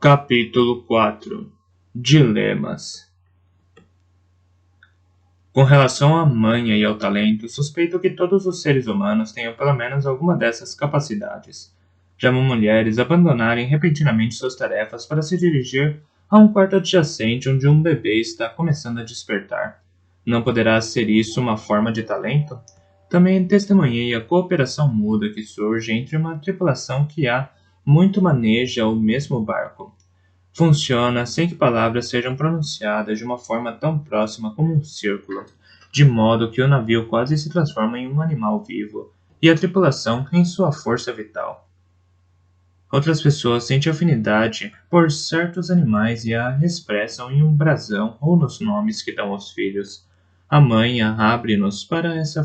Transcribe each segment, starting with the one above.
Capítulo 4 Dilemas. Com relação à manha e ao talento, suspeito que todos os seres humanos tenham pelo menos alguma dessas capacidades. Já mulheres abandonarem repentinamente suas tarefas para se dirigir a um quarto adjacente onde um bebê está começando a despertar. Não poderá ser isso uma forma de talento? Também testemunhei a cooperação muda que surge entre uma tripulação que há muito maneja o mesmo barco. Funciona sem que palavras sejam pronunciadas de uma forma tão próxima como um círculo, de modo que o navio quase se transforma em um animal vivo, e a tripulação em sua força vital. Outras pessoas sentem afinidade por certos animais e a expressam em um brasão ou nos nomes que dão aos filhos. A manha abre-nos para essa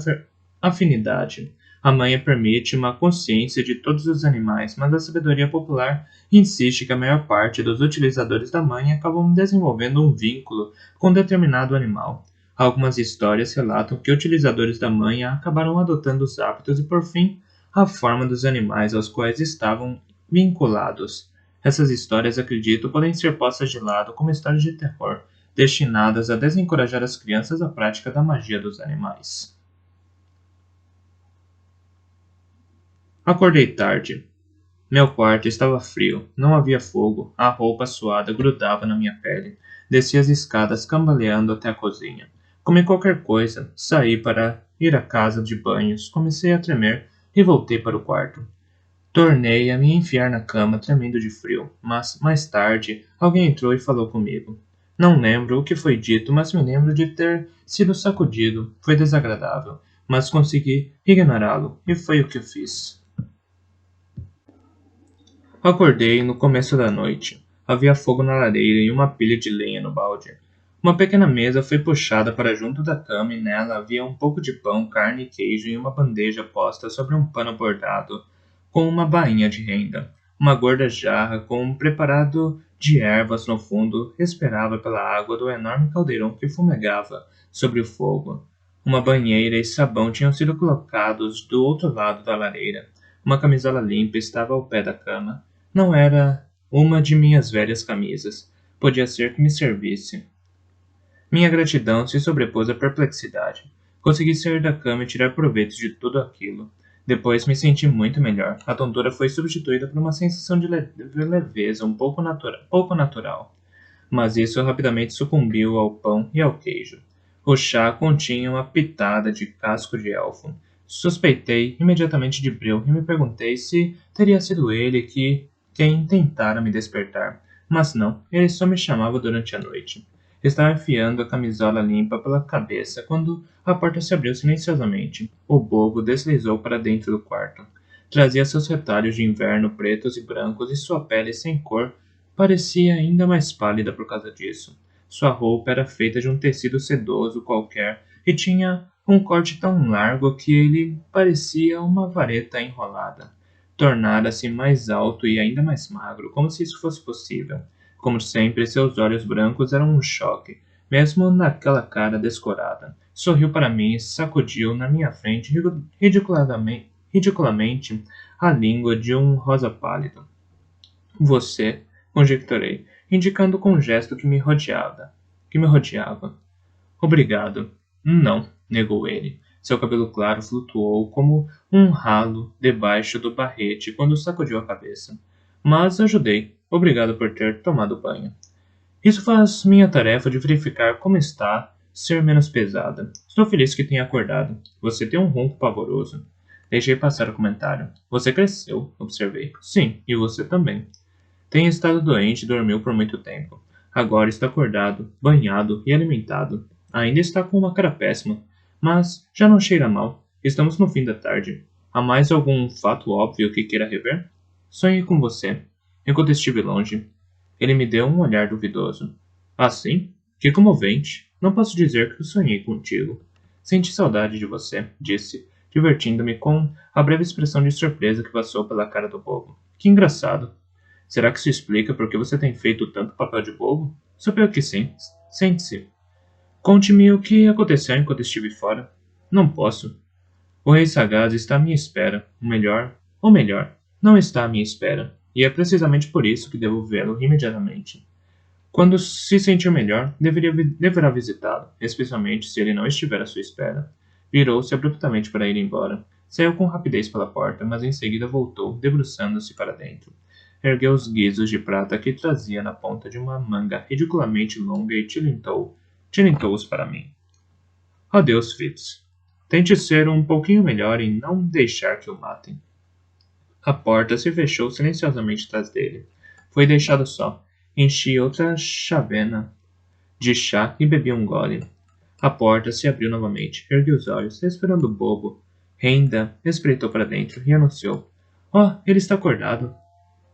afinidade. A manha permite uma consciência de todos os animais, mas a sabedoria popular insiste que a maior parte dos utilizadores da manha acabam desenvolvendo um vínculo com determinado animal. Algumas histórias relatam que utilizadores da manha acabaram adotando os hábitos e, por fim, a forma dos animais aos quais estavam vinculados. Essas histórias, acredito, podem ser postas de lado como histórias de terror, destinadas a desencorajar as crianças à prática da magia dos animais. Acordei tarde. Meu quarto estava frio, não havia fogo, a roupa suada grudava na minha pele. Desci as escadas cambaleando até a cozinha. Comi qualquer coisa, saí para ir à casa de banhos, comecei a tremer e voltei para o quarto. Tornei a me enfiar na cama, tremendo de frio, mas mais tarde alguém entrou e falou comigo. Não lembro o que foi dito, mas me lembro de ter sido sacudido. Foi desagradável, mas consegui ignorá-lo, e foi o que eu fiz. Acordei no começo da noite. Havia fogo na lareira e uma pilha de lenha no balde. Uma pequena mesa foi puxada para junto da cama e nela havia um pouco de pão, carne e queijo e uma bandeja posta sobre um pano bordado com uma bainha de renda. Uma gorda jarra com um preparado de ervas no fundo esperava pela água do enorme caldeirão que fumegava sobre o fogo. Uma banheira e sabão tinham sido colocados do outro lado da lareira. Uma camisola limpa estava ao pé da cama. Não era uma de minhas velhas camisas. Podia ser que me servisse. Minha gratidão se sobrepôs à perplexidade. Consegui sair da cama e tirar proveito de tudo aquilo. Depois me senti muito melhor. A tontura foi substituída por uma sensação de leveza pouco natural. Mas isso rapidamente sucumbiu ao pão e ao queijo. O chá continha uma pitada de casco de elfo. Suspeitei imediatamente de Bril e me perguntei se teria sido ele quem tentara me despertar. Mas não, ele só me chamava durante a noite. Estava enfiando a camisola limpa pela cabeça quando a porta se abriu silenciosamente. O bobo deslizou para dentro do quarto. Trazia seus retalhos de inverno pretos e brancos e sua pele sem cor parecia ainda mais pálida por causa disso. Sua roupa era feita de um tecido sedoso qualquer e tinha um corte tão largo que ele parecia uma vareta enrolada. Tornara-se mais alto e ainda mais magro, como se isso fosse possível. Como sempre, seus olhos brancos eram um choque, mesmo naquela cara descorada. Sorriu para mim e sacudiu na minha frente ridiculamente a língua de um rosa pálido. Você, conjecturei, indicando com um gesto que me rodeava. Obrigado. Não, negou ele. Seu cabelo claro flutuou como um ralo debaixo do barrete quando sacudiu a cabeça. Mas ajudei. Obrigado por ter tomado banho. Isso faz minha tarefa de verificar como está ser menos pesada. Estou feliz que tenha acordado. Você tem um ronco pavoroso. Deixei passar o comentário. Você cresceu, observei. Sim, e você também. Tem estado doente e dormiu por muito tempo. Agora está acordado, banhado e alimentado. Ainda está com uma cara péssima, mas já não cheira mal. Estamos no fim da tarde. Há mais algum fato óbvio que queira rever? Sonhei com você, enquanto estive longe. Ele me deu um olhar duvidoso. Ah, sim? Que comovente. Não posso dizer que eu sonhei contigo. Senti saudade de você, disse, divertindo-me com a breve expressão de surpresa que passou pela cara do bobo. Que engraçado. Será que isso explica por que você tem feito tanto papel de bobo? Suponho que sim. Sente-se. Conte-me o que aconteceu enquanto estive fora. Não posso. O rei sagaz está à minha espera. Ou melhor, não está à minha espera. e é precisamente por isso que devo vê-lo imediatamente. Quando se sentir melhor, deverá visitá-lo, especialmente se ele não estiver à sua espera. Virou-se abruptamente para ir embora. Saiu com rapidez pela porta, mas em seguida voltou, debruçando-se para dentro. Ergueu os guizos de prata que trazia na ponta de uma manga ridiculamente longa e tilintou-os para mim. Adeus, Fitz. Tente ser um pouquinho melhor e não deixar que o matem. A porta se fechou silenciosamente atrás dele. Foi deixado só. Enchi outra chavena de chá e bebi um gole. A porta se abriu novamente. Ergui os olhos, esperando o bobo. Renda espreitou para dentro e anunciou: Oh, ele está acordado.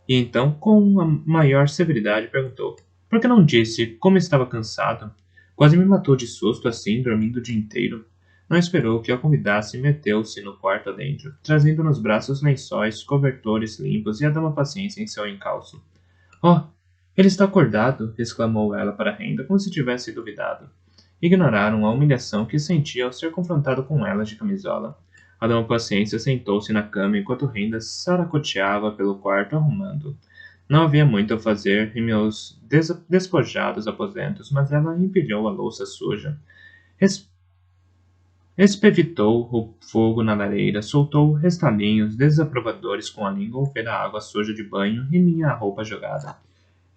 E então, com a maior severidade, perguntou: Por que não disse como estava cansado? Quase me matou de susto assim, dormindo o dia inteiro. Não esperou que eu convidasse e meteu-se no quarto adentro, trazendo nos braços lençóis, cobertores limpos e a dama paciência em seu encalço. Oh, ele está acordado! Exclamou ela para Renda, como se tivesse duvidado. Ignoraram a humilhação que sentia ao ser confrontado com elas de camisola. A dama paciência sentou-se na cama enquanto Renda saracoteava pelo quarto arrumando. Não havia muito a fazer em meus despojados aposentos, mas ela empilhou a louça suja. Espevitou o fogo na lareira, soltou restalinhos desaprovadores com a língua ao ver a água suja de banho e minha roupa jogada.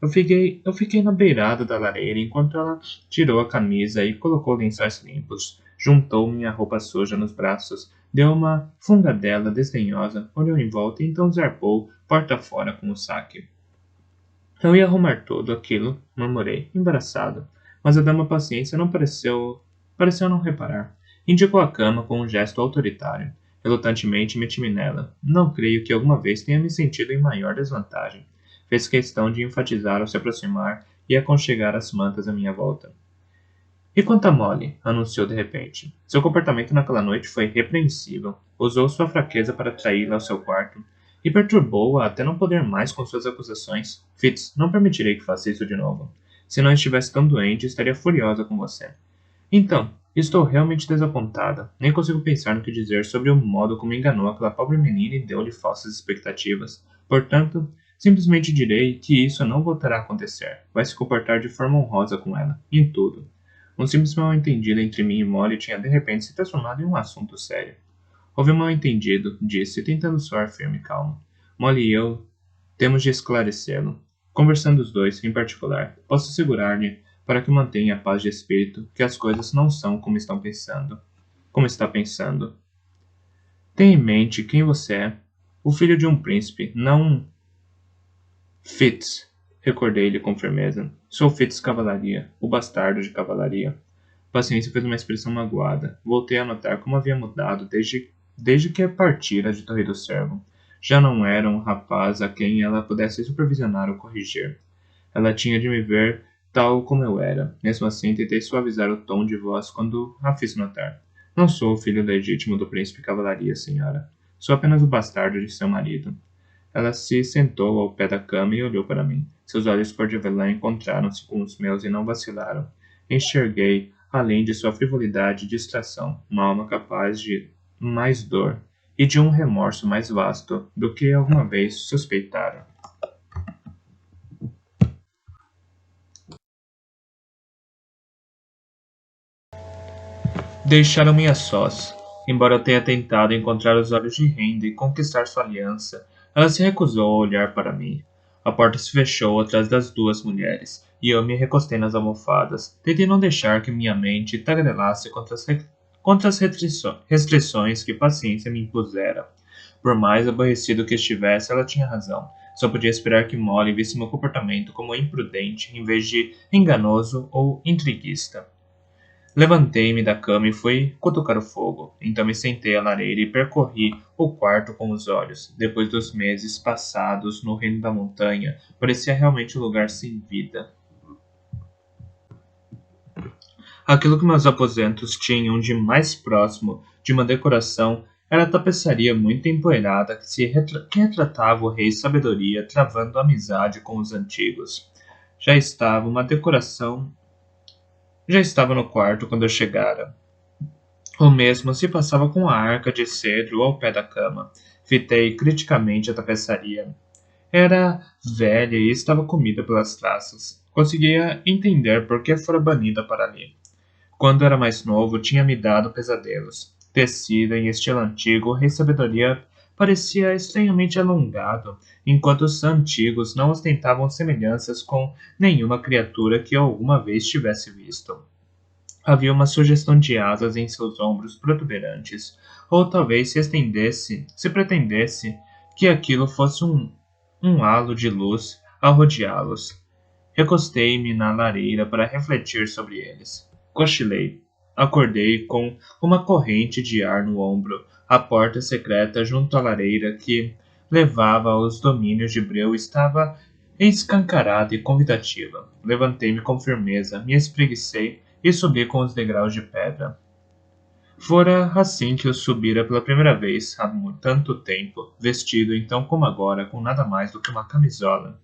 Eu fiquei na beirada da lareira enquanto ela tirou a camisa e colocou lençóis limpos. Juntou minha roupa suja nos braços, deu uma fungadela desdenhosa, olhou em volta e então zarpou porta fora com o saque. Eu ia arrumar tudo aquilo, murmurei, embaraçado, mas a dama paciência não pareceu não reparar. Indicou a cama com um gesto autoritário. Relutantemente meti-me nela. Não creio que alguma vez tenha me sentido em maior desvantagem. Fez questão de enfatizar ao se aproximar e aconchegar as mantas à minha volta. E quanto a Molly? Anunciou de repente. Seu comportamento naquela noite foi repreensível. Usou sua fraqueza para atraí-la ao seu quarto e perturbou-a até não poder mais com suas acusações. Fitz, não permitirei que faça isso de novo. Se não estivesse tão doente, estaria furiosa com você. Então, estou realmente desapontada. Nem consigo pensar no que dizer sobre o modo como enganou aquela pobre menina e deu-lhe falsas expectativas. Portanto, simplesmente direi que isso não voltará a acontecer. Vai se comportar de forma honrosa com ela, em tudo. Um simples mal-entendido entre mim e Molly tinha de repente se transformado em um assunto sério. Houve um mal-entendido, disse, tentando soar firme e calmo. Molly e eu temos de esclarecê-lo. Conversando os dois, em particular, posso assegurar-lhe, para que mantenha a paz de espírito, que as coisas não são como está pensando. Tenha em mente quem você é. O filho de um príncipe, não um Fitz, recordei-lhe com firmeza. Sou Fitz Cavalaria, o bastardo de Cavalaria. Paciência fez uma expressão magoada. Voltei a notar como havia mudado desde que partira de Torre do Servo. Já não era um rapaz a quem ela pudesse supervisionar ou corrigir. Ela tinha de me ver tal como eu era. Mesmo assim, tentei suavizar o tom de voz quando a fiz notar. Não sou o filho legítimo do príncipe Cavalaria, senhora. Sou apenas o bastardo de seu marido. Ela se sentou ao pé da cama e olhou para mim. Seus olhos cor de avelã encontraram-se com os meus e não vacilaram. Enxerguei, além de sua frivolidade e distração, uma alma capaz de mais dor e de um remorso mais vasto do que alguma vez suspeitara. Deixaram-me a sós. Embora eu tenha tentado encontrar os olhos de Renda e conquistar sua aliança, ela se recusou a olhar para mim. A porta se fechou atrás das duas mulheres, e eu me recostei nas almofadas, tentei não deixar que minha mente tagarelasse contra as restrições que paciência me impusera. Por mais aborrecido que estivesse, ela tinha razão. Só podia esperar que Molly visse meu comportamento como imprudente, em vez de enganoso ou intriguista. Levantei-me da cama e fui cutucar o fogo. Então me sentei à lareira e percorri o quarto com os olhos. Depois dos meses passados no reino da montanha, parecia realmente um lugar sem vida. Aquilo que meus aposentos tinham de mais próximo de uma decoração era a tapeçaria muito empoeirada que retratava o rei Sabedoria travando amizade com os antigos. Já estava no quarto quando eu chegara. O mesmo se passava com a arca de cedro ao pé da cama. Fitei criticamente a tapeçaria. Era velha e estava comida pelas traças. Conseguia entender por que fora banida para ali. Quando era mais novo, tinha me dado pesadelos. Tecida em estilo antigo, o Rei Sabedoria parecia estranhamente alongado, enquanto os antigos não ostentavam semelhanças com nenhuma criatura que eu alguma vez tivesse visto. Havia uma sugestão de asas em seus ombros protuberantes, ou talvez se pretendesse que aquilo fosse um halo de luz a rodeá-los. Recostei-me na lareira para refletir sobre eles. Cochilei. Acordei com uma corrente de ar no ombro. A porta secreta junto à lareira que levava aos domínios de Breu estava escancarada e convidativa. Levantei-me com firmeza, me espreguicei e subi com os degraus de pedra. Fora assim que eu subira pela primeira vez há tanto tempo, vestido então como agora com nada mais do que uma camisola.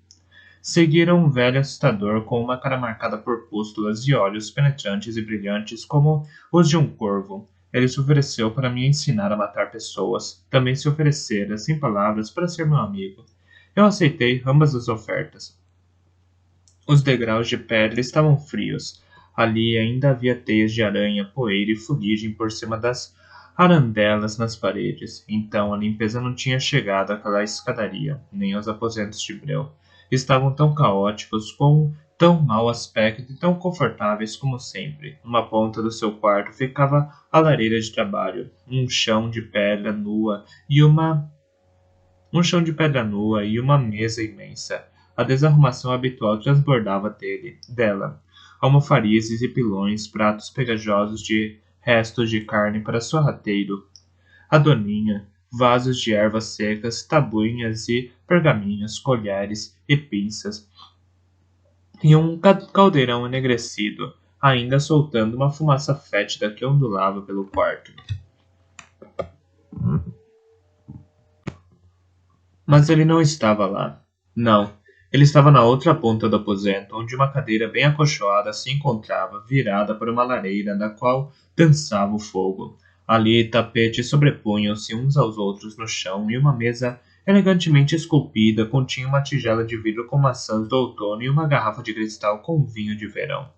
Seguira um velho assustador com uma cara marcada por pústulas e olhos penetrantes e brilhantes como os de um corvo. Ele se ofereceu para me ensinar a matar pessoas. Também se oferecera, sem palavras, para ser meu amigo. Eu aceitei ambas as ofertas. Os degraus de pedra estavam frios. Ali ainda havia teias de aranha, poeira e fuligem por cima das arandelas nas paredes. Então a limpeza não tinha chegado àquela escadaria, nem aos aposentos de Breu. Estavam tão caóticos, com tão mau aspecto e tão confortáveis como sempre. Numa ponta do seu quarto ficava a lareira de trabalho, um chão de pedra nua e uma mesa imensa. A desarrumação habitual transbordava dela. Almofarizes e pilões, pratos pegajosos de restos de carne para sorrateiro. A doninha, vasos de ervas secas, tabuinhas e pergaminhos, colheres e pinças, e um caldeirão enegrecido, ainda soltando uma fumaça fétida que ondulava pelo quarto. Mas ele não estava lá. Não. Ele estava na outra ponta do aposento, onde uma cadeira bem acolchoada se encontrava, virada para uma lareira da qual dançava o fogo. Ali, tapetes sobrepunham-se uns aos outros no chão e uma mesa elegantemente esculpida continha uma tigela de vidro com maçãs do outono e uma garrafa de cristal com vinho de verão.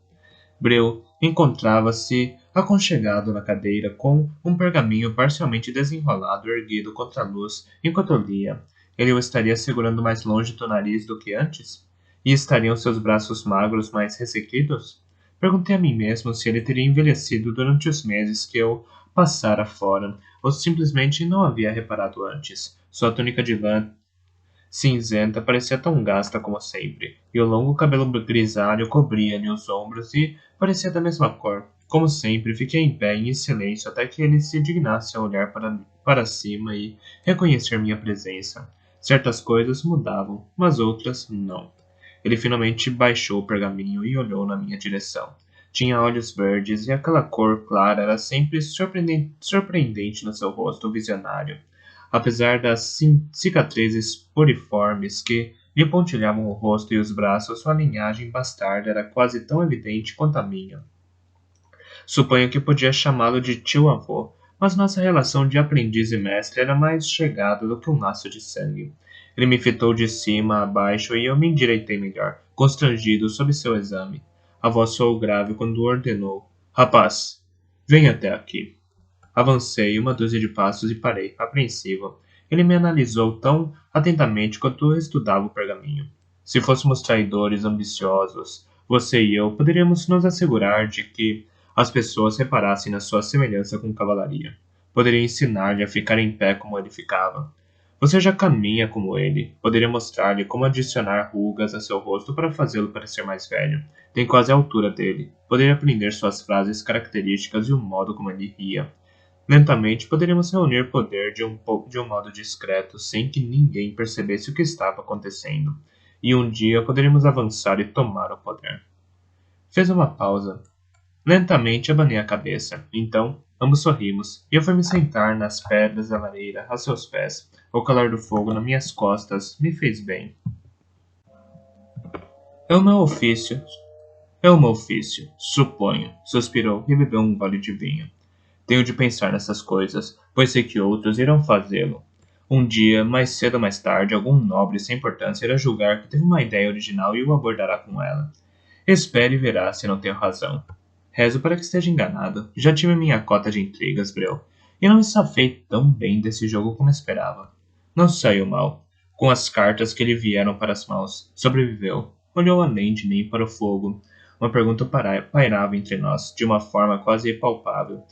Breu encontrava-se aconchegado na cadeira com um pergaminho parcialmente desenrolado erguido contra a luz enquanto eu lia. Ele o estaria segurando mais longe do nariz do que antes? E estariam seus braços magros mais ressequidos? Perguntei a mim mesmo se ele teria envelhecido durante os meses que eu passara fora, ou simplesmente não havia reparado antes. Sua túnica de lã cinzenta parecia tão gasta como sempre, e o longo cabelo grisalho cobria-lhe os ombros e parecia da mesma cor. Como sempre, fiquei em pé em silêncio até que ele se dignasse a olhar para cima e reconhecer minha presença. Certas coisas mudavam, mas outras não. Ele finalmente baixou o pergaminho e olhou na minha direção. Tinha olhos verdes e aquela cor clara era sempre surpreendente no seu rosto visionário. Apesar das cicatrizes poriformes que lhe pontilhavam o rosto e os braços, sua linhagem bastarda era quase tão evidente quanto a minha. Suponho que podia chamá-lo de tio-avô, mas nossa relação de aprendiz e mestre era mais chegada do que um laço de sangue. Ele me fitou de cima a baixo e eu me endireitei melhor, constrangido sob seu exame. A voz soou grave quando ordenou: Rapaz, venha até aqui. Avancei uma dúzia de passos e parei, apreensivo. Ele me analisou tão atentamente quanto eu estudava o pergaminho. Se fôssemos traidores ambiciosos, você e eu poderíamos nos assegurar de que as pessoas reparassem na sua semelhança com cavalaria. Poderia ensinar-lhe a ficar em pé como ele ficava. Você já caminha como ele. Poderia mostrar-lhe como adicionar rugas a seu rosto para fazê-lo parecer mais velho. Tem quase a altura dele. Poderia aprender suas frases características e o modo como ele ria. Lentamente poderíamos reunir poder de um modo discreto, sem que ninguém percebesse o que estava acontecendo. E um dia poderíamos avançar e tomar o poder. Fez uma pausa. Lentamente abanei a cabeça. Então, ambos sorrimos, e eu fui me sentar nas pedras da lareira, a seus pés. O calor do fogo nas minhas costas me fez bem. É o meu ofício. É o meu ofício, suponho, suspirou e bebeu um gole de vinho. Tenho de pensar nessas coisas, pois sei que outros irão fazê-lo. Um dia, mais cedo ou mais tarde, algum nobre sem importância irá julgar que teve uma ideia original e o abordará com ela. Espere e verá se não tenho razão. Rezo para que esteja enganado. Já tive minha cota de intrigas, Breu, e não me safei tão bem desse jogo como esperava. Não saiu mal. Com as cartas que lhe vieram para as mãos, sobreviveu. Olhou além de mim para o fogo. Uma pergunta pairava entre nós, de uma forma quase impalpável.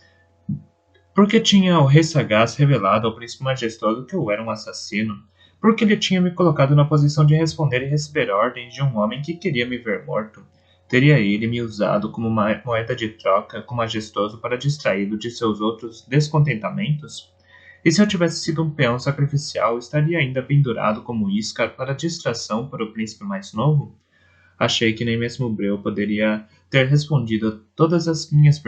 Por que tinha o rei sagaz revelado ao príncipe majestoso que eu era um assassino? Por que ele tinha me colocado na posição de responder e receber ordens de um homem que queria me ver morto? Teria ele me usado como uma moeda de troca com o majestoso para distraí-lo de seus outros descontentamentos? E se eu tivesse sido um peão sacrificial, estaria ainda pendurado como isca para distração para o príncipe mais novo? Achei que nem mesmo Breu poderia ter respondido a todas as minhas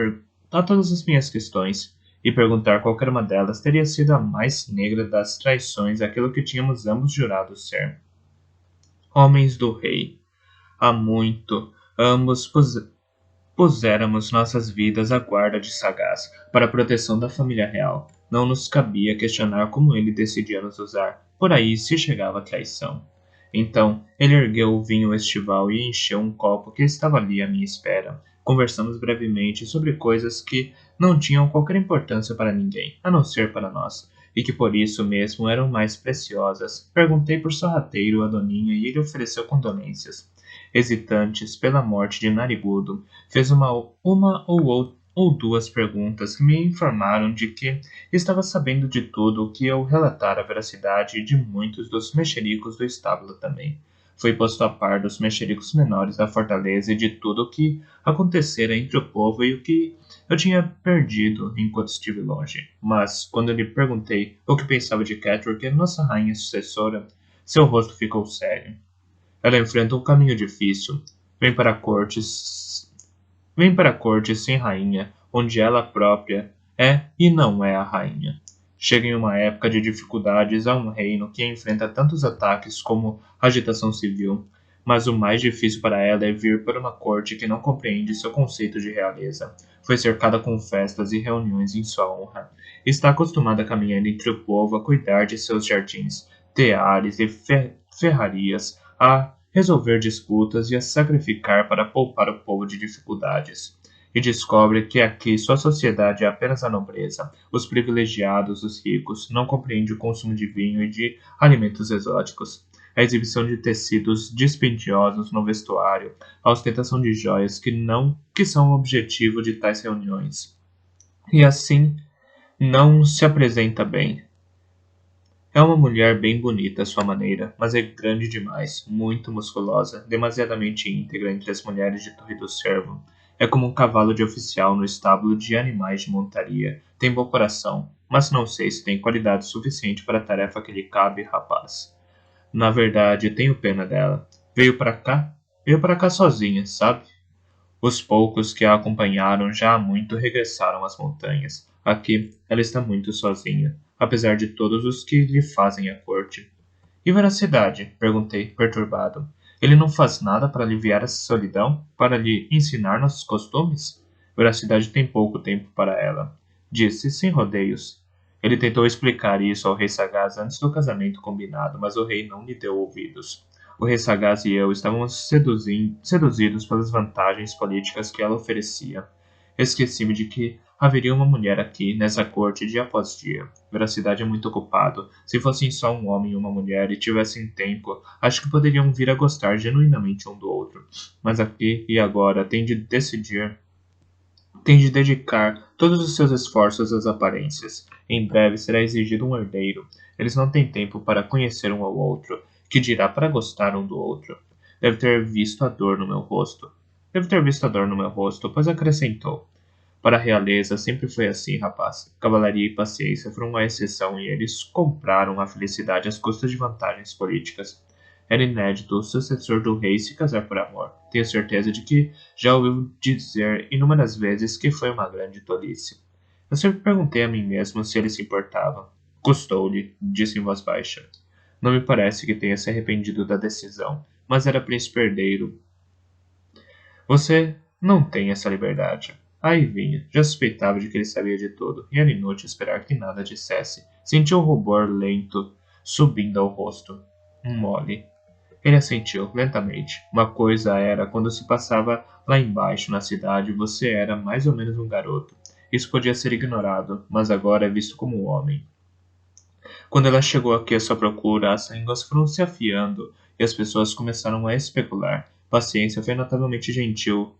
questões, e perguntar qualquer uma delas teria sido a mais negra das traições, aquilo que tínhamos ambos jurado ser. Homens do rei, há muito, ambos puséramos nossas vidas à guarda de Sagaz, para a proteção da família real. Não nos cabia questionar como ele decidia nos usar. Por aí se chegava a traição. Então, ele ergueu o vinho estival e encheu um copo que estava ali à minha espera. Conversamos brevemente sobre coisas que não tinham qualquer importância para ninguém, a não ser para nós, e que por isso mesmo eram mais preciosas. Perguntei por sorrateiro a Doninha e ele ofereceu condolências. Hesitantes pela morte de Narigudo, fez uma ou duas perguntas que me informaram de que estava sabendo de tudo o que eu relatara a veracidade de muitos dos mexericos do estábulo também. Fui posto a par dos mexericos menores da fortaleza e de tudo o que acontecera entre o povo e o que eu tinha perdido enquanto estive longe. Mas, quando lhe perguntei o que pensava de Catherine, nossa rainha sucessora, seu rosto ficou sério. Ela enfrenta um caminho difícil. Vem para a corte, vem para a corte sem rainha, onde ela própria é e não é a rainha. Chega em uma época de dificuldades a um reino que enfrenta tantos ataques como agitação civil, mas o mais difícil para ela é vir para uma corte que não compreende seu conceito de realeza. Foi cercada com festas e reuniões em sua honra. Está acostumada a caminhar entre o povo, a cuidar de seus jardins, teares e ferrarias, a resolver disputas e a sacrificar para poupar o povo de dificuldades. E descobre que aqui sua sociedade é apenas a nobreza, os privilegiados, os ricos, não compreende o consumo de vinho e de alimentos exóticos, a exibição de tecidos dispendiosos no vestuário, a ostentação de joias que são o objetivo de tais reuniões. E assim não se apresenta bem. É uma mulher bem bonita à sua maneira, mas é grande demais, muito musculosa, demasiadamente íntegra entre as mulheres de Torre do Cervo. É como um cavalo de oficial no estábulo de animais de montaria. Tem bom coração, mas não sei se tem qualidade suficiente para a tarefa que lhe cabe, rapaz. Na verdade, tenho pena dela. Veio para cá sozinha, sabe? Os poucos que a acompanharam já há muito regressaram às montanhas. Aqui, ela está muito sozinha, apesar de todos os que lhe fazem a corte. E veracidade? Perguntei, perturbado. Ele não faz nada para aliviar essa solidão? Para lhe ensinar nossos costumes? Veracidade tem pouco tempo para ela. Disse, sem rodeios. Ele tentou explicar isso ao rei Sagaz antes do casamento combinado, mas o rei não lhe deu ouvidos. O rei Sagaz e eu estávamos seduzidos pelas vantagens políticas que ela oferecia. Esqueci-me de que haveria uma mulher aqui, nessa corte, dia após dia. Veracidade é muito ocupado. Se fossem só um homem e uma mulher e tivessem tempo, acho que poderiam vir a gostar genuinamente um do outro. Mas aqui e agora tem de dedicar todos os seus esforços às aparências. Em breve será exigido um herdeiro. Eles não têm tempo para conhecer um ao outro, que dirá para gostar um do outro. Deve ter visto a dor no meu rosto. Pois acrescentou. Para a realeza sempre foi assim, rapaz. Cavalaria e paciência foram uma exceção e eles compraram a felicidade às custas de vantagens políticas. Era inédito o sucessor do rei se casar por amor. Tenho certeza de que já ouviu dizer inúmeras vezes que foi uma grande tolice. Eu sempre perguntei a mim mesmo se ele se importava. Custou-lhe, disse em voz baixa. Não me parece que tenha se arrependido da decisão, mas era príncipe herdeiro. Você não tem essa liberdade. Aí vinha. Já suspeitava de que ele sabia de tudo, e era inútil esperar que nada dissesse. Sentiu o rubor lento subindo ao rosto. Mole. Ele assentiu, lentamente. Uma coisa era quando se passava lá embaixo, na cidade, você era mais ou menos um garoto. Isso podia ser ignorado, mas agora é visto como um homem. Quando ela chegou aqui à sua procura, as línguas foram se afiando e as pessoas começaram a especular. Paciência foi notavelmente gentil,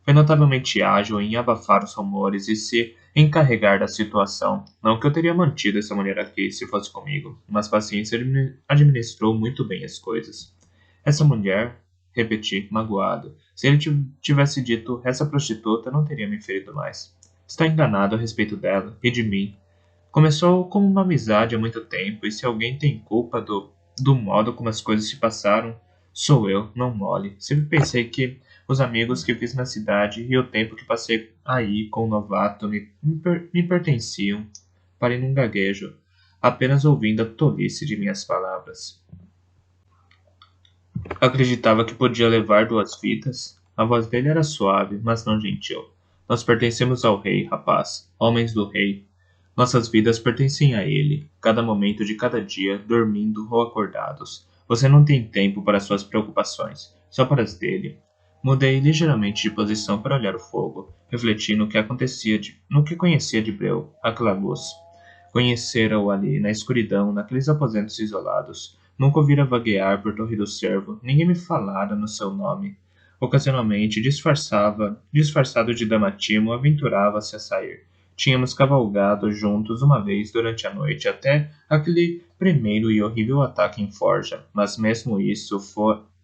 foi notavelmente ágil em abafar os rumores e se encarregar da situação. Não que eu teria mantido essa mulher aqui se fosse comigo, mas Paciência administrou muito bem as coisas. Essa mulher, repeti, magoado. Se ele tivesse dito essa prostituta, não teria me ferido mais. Está enganado a respeito dela e de mim. Começou como uma amizade há muito tempo, e se alguém tem culpa do modo como as coisas se passaram, sou eu, não Molly. Sempre pensei que os amigos que fiz na cidade e o tempo que passei aí com o novato me pertenciam. Parei num gaguejo, apenas ouvindo a tolice de minhas palavras. Acreditava que podia levar 2 vidas? A voz dele era suave, mas não gentil. Nós pertencemos ao rei, rapaz, homens do rei. Nossas vidas pertencem a ele, cada momento de cada dia, dormindo ou acordados. Você não tem tempo para suas preocupações, só para as dele. Mudei ligeiramente de posição para olhar o fogo, refletindo no que conhecia de Breu, aquela luz. Conhecera-o ali, na escuridão, naqueles aposentos isolados. Nunca o vira vaguear por Torre do Cervo, ninguém me falara no seu nome. Ocasionalmente, disfarçado de Damatimo, aventurava-se a sair. Tínhamos cavalgado juntos uma vez durante a noite, até aquele primeiro e horrível ataque em Forja, mas mesmo isso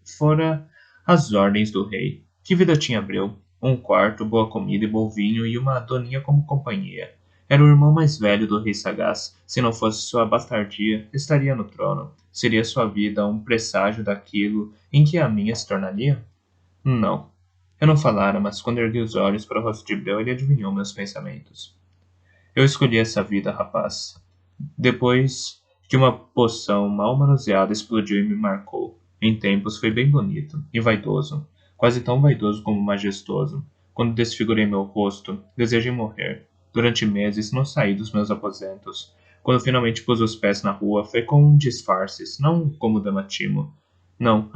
fora as ordens do rei. Que vida tinha Abreu? Um quarto, boa comida e bom vinho e uma doninha como companhia. Era o irmão mais velho do rei sagaz. Se não fosse sua bastardia, estaria no trono. Seria sua vida um presságio daquilo em que a minha se tornaria? Não. Eu não falara, mas quando ergui os olhos para o rosto de Breu, ele adivinhou meus pensamentos. Eu escolhi essa vida, rapaz. Depois que uma poção mal manuseada explodiu e me marcou. Em tempos foi bem bonito e vaidoso, quase tão vaidoso como majestoso. Quando desfigurei meu rosto, desejei morrer. Durante meses não saí dos meus aposentos. Quando finalmente pus os pés na rua, foi com disfarces, não como Damatimo. Não.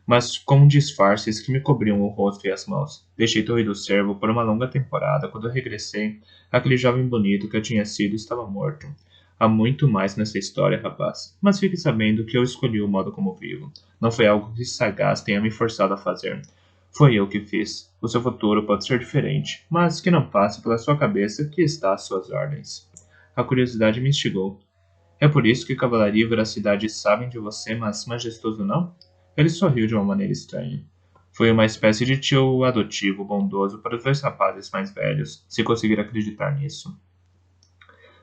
Mas com disfarces que me cobriam o rosto e as mãos. Deixei Torre do Cervo por uma longa temporada. Quando eu regressei, aquele jovem bonito que eu tinha sido estava morto. Há muito mais nessa história, rapaz. Mas fique sabendo que eu escolhi o modo como vivo. Não foi algo que Sagaz tenha me forçado a fazer. Foi eu que fiz. O seu futuro pode ser diferente, mas que não passe pela sua cabeça que está às suas ordens. A curiosidade me instigou. É por isso que cavalaria e veracidade sabem de você, mas majestoso não? Ele sorriu de uma maneira estranha. Foi uma espécie de tio adotivo bondoso para os 2 rapazes mais velhos, se conseguir acreditar nisso.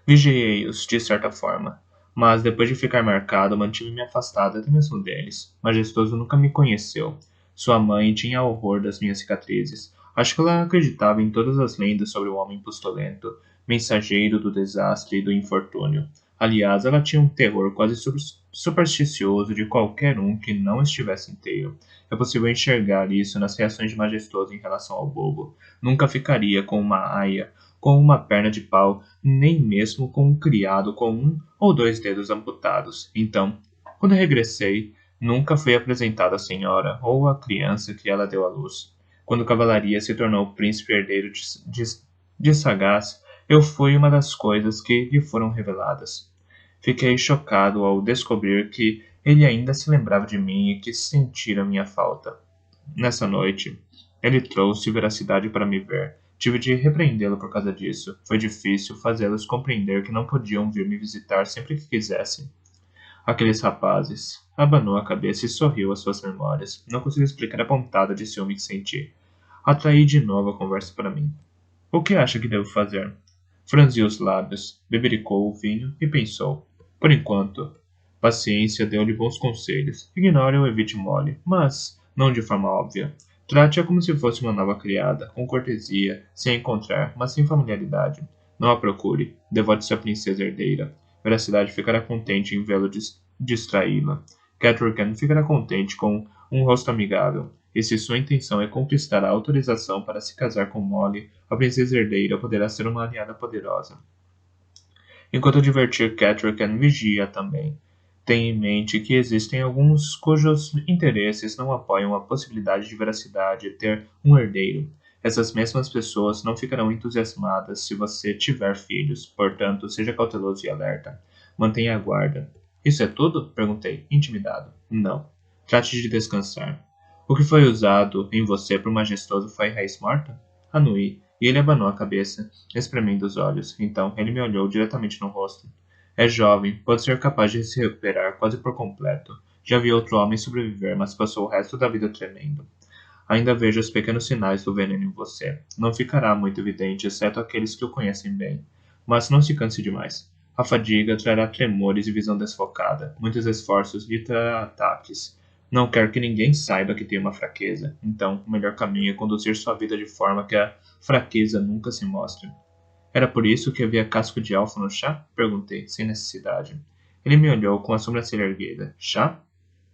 Vigiei-os, de certa forma, mas depois de ficar marcado, mantive-me afastado até mesmo deles. Majestoso nunca me conheceu. Sua mãe tinha horror das minhas cicatrizes. Acho que ela acreditava em todas as lendas sobre o homem pustulento, mensageiro do desastre e do infortúnio. Aliás, ela tinha um terror quase supersticioso de qualquer um que não estivesse inteiro. É possível enxergar isso nas reações de Majestoso em relação ao bobo. Nunca ficaria com uma aia, com uma perna de pau, nem mesmo com um criado com 1 ou 2 dedos amputados. Então, quando regressei, nunca foi apresentada a senhora ou a criança que ela deu à luz. Quando Cavalaria se tornou o príncipe herdeiro de Sagaz, eu fui uma das coisas que lhe foram reveladas. Fiquei chocado ao descobrir que ele ainda se lembrava de mim e que sentira minha falta. Nessa noite, ele trouxe veracidade para me ver. Tive de repreendê-lo por causa disso. Foi difícil fazê-los compreender que não podiam vir me visitar sempre que quisessem. Aqueles rapazes. Abanou a cabeça e sorriu às suas memórias. Não conseguiu explicar a pontada de ciúme que senti. Atraí de novo a conversa para mim. O que acha que devo fazer? Franziu os lábios, bebericou o vinho e pensou. Por enquanto. Paciência deu-lhe bons conselhos. Ignore ou evite Molly, mas não de forma óbvia. Trate-a como se fosse uma nova criada, com cortesia, sem encontrar, mas sem familiaridade. Não a procure. Devote-se à princesa herdeira. Veracidade ficará contente em vê-lo distraí-la. Catherine ficará contente com um rosto amigável. e se sua intenção é conquistar a autorização para se casar com Molly, a princesa herdeira poderá ser uma aliada poderosa. Enquanto divertir Catrican vigia também. Tenha em mente que existem alguns cujos interesses não apoiam a possibilidade de veracidade de ter um herdeiro. Essas mesmas pessoas não ficarão entusiasmadas se você tiver filhos, portanto, seja cauteloso e alerta. Mantenha a guarda. Isso é tudo? Perguntei, intimidado. Não. Trate de descansar. O que foi usado em você por majestoso foi raiz morta? Anuí, e ele abanou a cabeça, espremendo os olhos. Então, ele me olhou diretamente no rosto. É jovem, pode ser capaz de se recuperar quase por completo. Já vi outro homem sobreviver, mas passou o resto da vida tremendo. Ainda vejo os pequenos sinais do veneno em você. Não ficará muito evidente, exceto aqueles que o conhecem bem. Mas não se canse demais. A fadiga trará tremores e visão desfocada. Muitos esforços lhe trará ataques. Não quero que ninguém saiba que tem uma fraqueza. Então, o melhor caminho é conduzir sua vida de forma que a fraqueza nunca se mostre. Era por isso que havia casco de alfa no chá? Perguntei, sem necessidade. Ele me olhou com a sobrancelha erguida. Chá?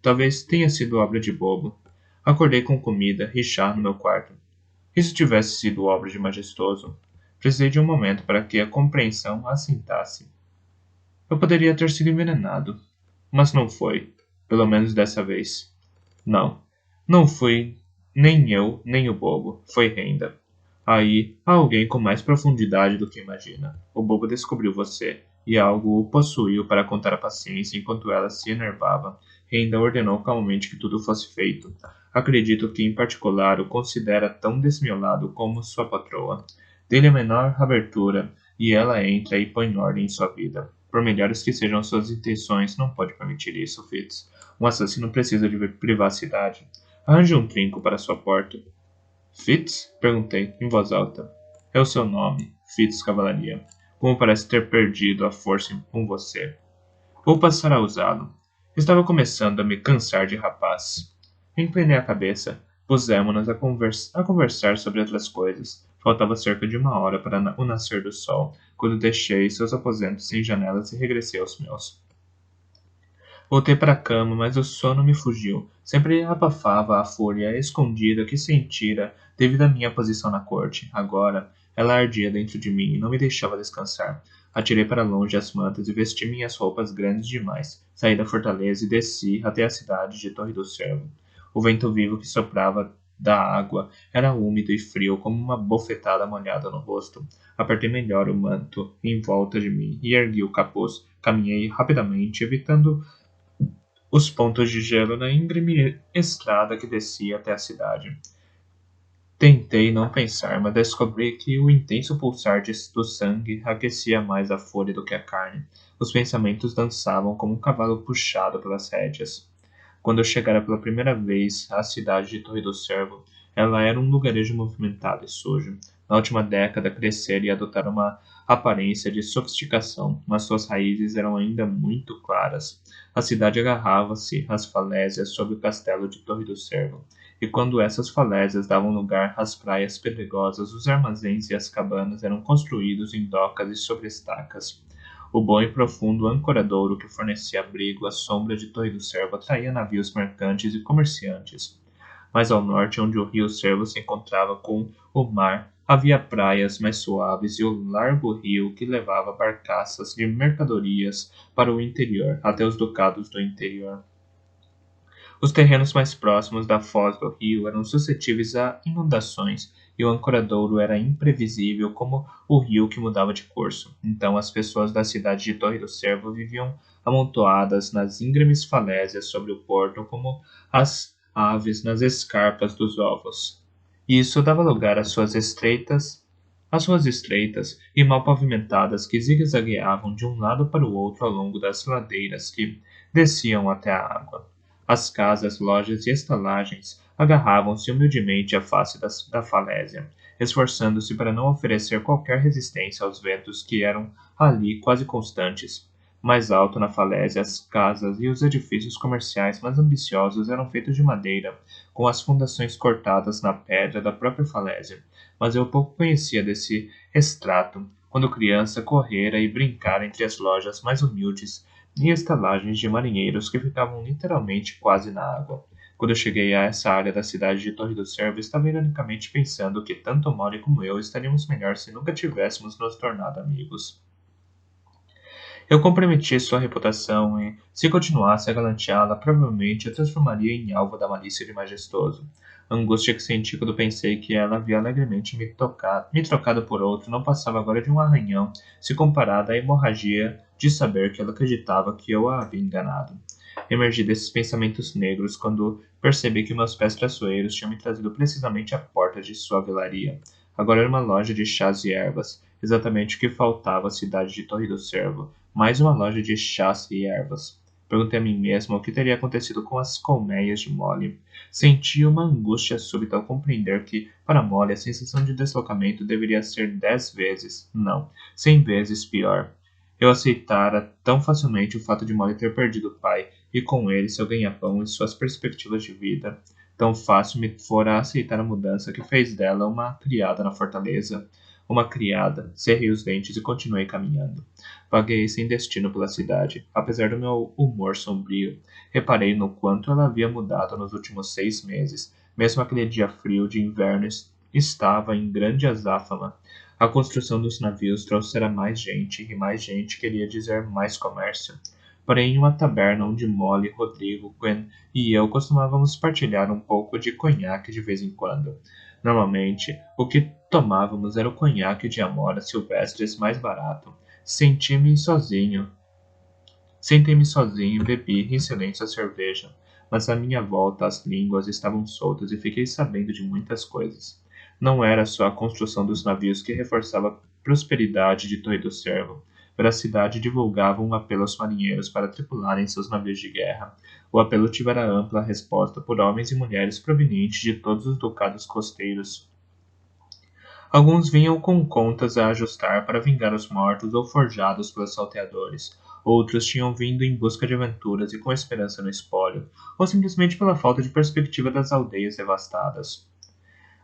Talvez tenha sido obra de bobo. Acordei com comida e chá no meu quarto. E se tivesse sido obra de majestoso? Precisei de um momento para que a compreensão assentasse. Eu poderia ter sido envenenado. Mas não foi. Pelo menos dessa vez. Não. Não fui nem eu, nem o bobo. Foi Renda. Aí, há alguém com mais profundidade do que imagina. O bobo descobriu você, e algo o possuiu para contar a paciência enquanto ela se enervava. Renda ordenou calmamente que tudo fosse feito. Acredito que, em particular, o considera tão desmiolado como sua patroa. Dê-lhe a menor abertura, e ela entra e põe ordem em sua vida. Por melhores que sejam suas intenções, não pode permitir isso, Fitz. Um assassino precisa de privacidade. Arranje um trinco para sua porta. Fitz? Perguntei, em voz alta. É o seu nome, Fitz Cavalaria. Como parece ter perdido a força com você. Vou passar a usá-lo. Estava começando a me cansar de rapaz. Inclinei a cabeça. Pusemos-nos a conversar sobre outras coisas. Faltava cerca de uma hora para o nascer do sol, quando deixei seus aposentos sem janelas e regressei aos meus. Voltei para a cama, mas o sono me fugiu. Sempre abafava a fúria escondida que sentira devido à minha posição na corte. Agora, ela ardia dentro de mim e não me deixava descansar. Atirei para longe as mantas e vesti minhas roupas grandes demais. Saí da fortaleza e desci até a cidade de Torre do Cervo. O vento vivo que soprava da água era úmido e frio como uma bofetada molhada no rosto. Apertei melhor o manto em volta de mim e ergui o capuz. Caminhei rapidamente, evitando os pontos de gelo na íngreme estrada que descia até a cidade. Tentei não pensar, mas descobri que o intenso pulsar do sangue aquecia mais a folha do que a carne. Os pensamentos dançavam como um cavalo puxado pelas rédeas. Quando eu chegara pela primeira vez à cidade de Torre do Cervo, ela era um lugarejo movimentado e sujo. Na última década crescera e adotara uma aparência de sofisticação, mas suas raízes eram ainda muito claras. A cidade agarrava-se às falésias sob o castelo de Torre do Cervo, e quando essas falésias davam lugar às praias pedregosas, os armazéns e as cabanas eram construídos em docas e sobre estacas. O bom e profundo ancoradouro que fornecia abrigo à sombra de Torre do Cervo atraía navios mercantes e comerciantes. Mais ao norte, onde o rio Cervo se encontrava com o mar, havia praias mais suaves e o largo rio que levava barcaças de mercadorias para o interior, até os ducados do interior. Os terrenos mais próximos da foz do rio eram suscetíveis a inundações, e o ancoradouro era imprevisível como o rio que mudava de curso. Então as pessoas da cidade de Torre do Cervo viviam amontoadas nas íngremes falésias sobre o porto como as aves nas escarpas dos ovos. E isso dava lugar às ruas estreitas e mal pavimentadas que zigue-zagueavam de um lado para o outro ao longo das ladeiras que desciam até a água. As casas, lojas e estalagens agarravam-se humildemente à face da falésia, esforçando-se para não oferecer qualquer resistência aos ventos que eram ali quase constantes. Mais alto na falésia, as casas e os edifícios comerciais mais ambiciosos eram feitos de madeira, com as fundações cortadas na pedra da própria falésia. Mas eu pouco conhecia desse extrato, quando criança correra e brincara entre as lojas mais humildes e estalagens de marinheiros que ficavam literalmente quase na água. Quando eu cheguei a essa área da cidade de Torre do Cervo, estava ironicamente pensando que tanto Molly como eu estaríamos melhor se nunca tivéssemos nos tornado amigos. Eu comprometi sua reputação e, se continuasse a galanteá-la, provavelmente a transformaria em alvo da malícia de Majestoso. A angústia que senti quando pensei que ela havia alegremente me trocado por outro não passava agora de um arranhão, se comparada à hemorragia de saber que ela acreditava que eu a havia enganado. Emergi desses pensamentos negros quando percebi que meus pés traiçoeiros tinham me trazido precisamente à porta de sua velaria. Agora era uma loja de chás e ervas, exatamente o que faltava à cidade de Torre do Cervo, mais uma loja de chás e ervas. Perguntei a mim mesmo o que teria acontecido com as colmeias de Molly. Senti uma angústia súbita ao compreender que, para Molly, a sensação de deslocamento deveria ser 10 vezes, não, 100 vezes pior. Eu aceitara tão facilmente o fato de Molly ter perdido o pai, e com ele seu ganha-pão e suas perspectivas de vida. Tão fácil me fora aceitar a mudança que fez dela uma criada na fortaleza. Uma criada. Cerrei os dentes e continuei caminhando. Vaguei sem destino pela cidade, apesar do meu humor sombrio. Reparei no quanto ela havia mudado nos últimos 6 meses. Mesmo aquele dia frio de inverno estava em grande azáfama. A construção dos navios trouxera mais gente, e mais gente queria dizer mais comércio. Porém, em uma taberna onde Molly, Rodrigo, Gwen e eu costumávamos partilhar um pouco de conhaque de vez em quando. Normalmente, o que tomávamos era o conhaque de Amora Silvestres mais barato. Senti-me sozinho. Sentei-me sozinho e bebi em silêncio a cerveja. Mas à minha volta as línguas estavam soltas e fiquei sabendo de muitas coisas. Não era só a construção dos navios que reforçava a prosperidade de Torre do Cervo. Pela cidade divulgava um apelo aos marinheiros para tripularem seus navios de guerra. O apelo tivera ampla resposta por homens e mulheres provenientes de todos os ducados costeiros. Alguns vinham com contas a ajustar para vingar os mortos ou forjados pelos salteadores. Outros tinham vindo em busca de aventuras e com esperança no espólio, ou simplesmente pela falta de perspectiva das aldeias devastadas.